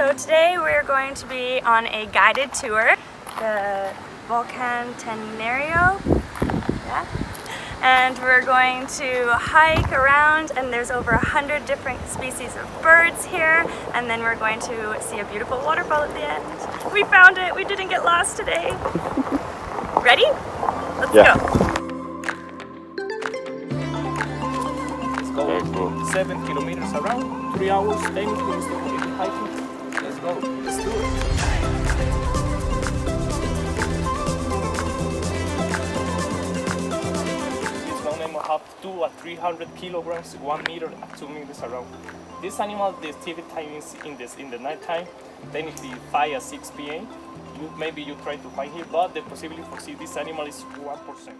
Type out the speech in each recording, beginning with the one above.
So today we're going to be on a guided tour, the Volcan Tenario, yeah? And we're going to hike around, and there's over 100 different species of birds here, and then we're going to see a beautiful waterfall at the end. We found it! We didn't get lost today! Ready? Let's go! Let's go. 7 kilometers around, 3 hours, 10 minutes hiking. Let's go. Let's do it. This one animal have 2 or 300 kilograms, 1 meter at 2 meters around. This animal, the activity time is in the night time, technically 5 or 6 p.m. Maybe you try to find here, but the possibility for see this animal is 1%.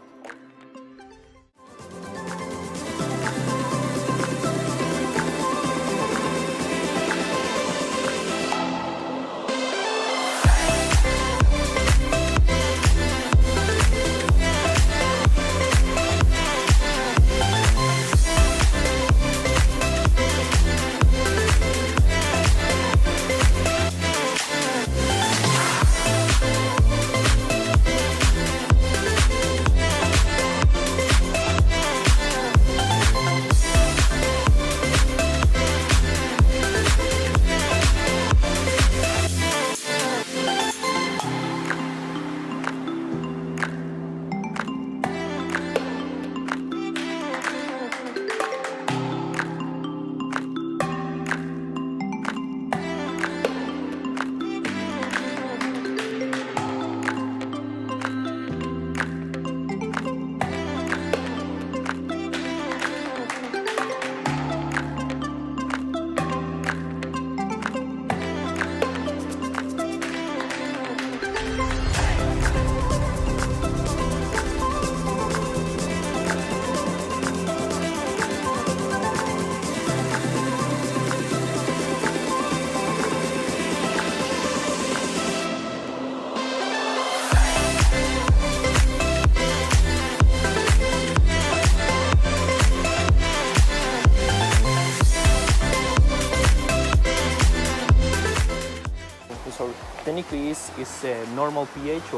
So technically is a normal pH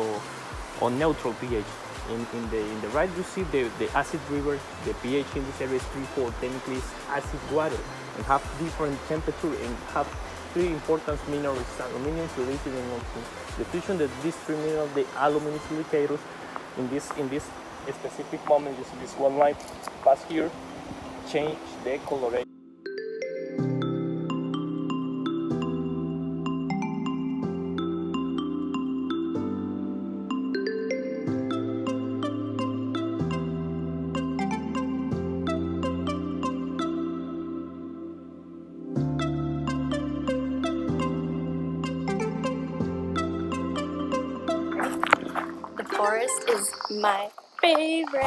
or neutral pH. In the right you see the acid river, the pH in this area is 3-4, technically is acid water and have different temperature and have 3 important minerals, aluminum, silicate and oxygen. The fusion that these 3 minerals, the aluminum silicators, in this specific moment you see this one line pass here, change the coloration. The forest is my favorite.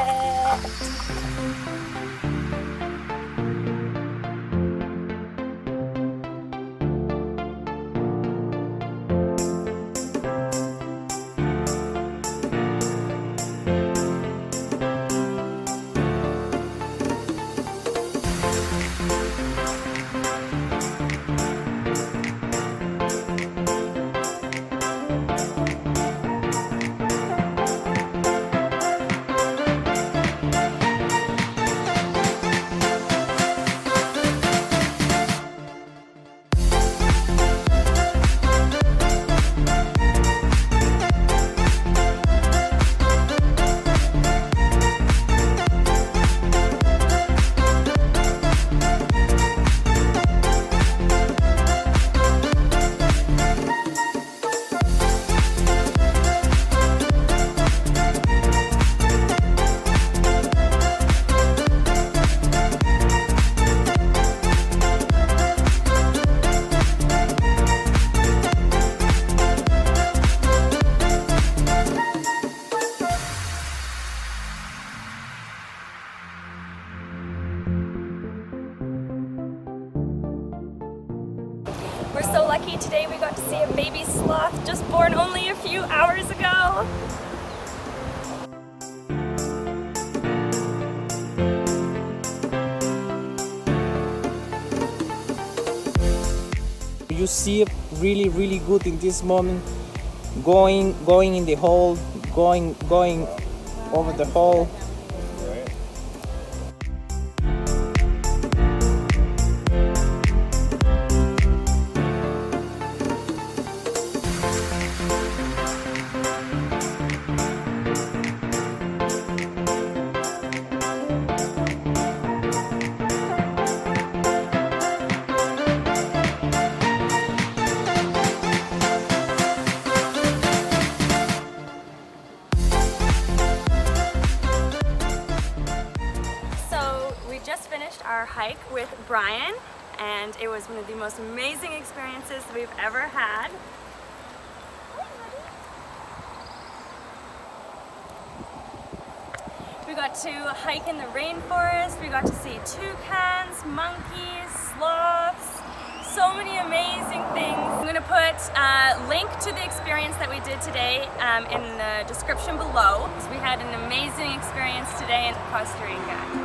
We're so lucky today we got to see a baby sloth just born only a few hours ago. You see really good in this moment. Going in the hole, going over the hole. Just finished our hike with Brian, and it was one of the most amazing experiences we've ever had. We got to hike in the rainforest, we got to see toucans, monkeys, sloths, so many amazing things. I'm going to put a link to the experience that we did today in the description below. We had an amazing experience today in Costa Rica.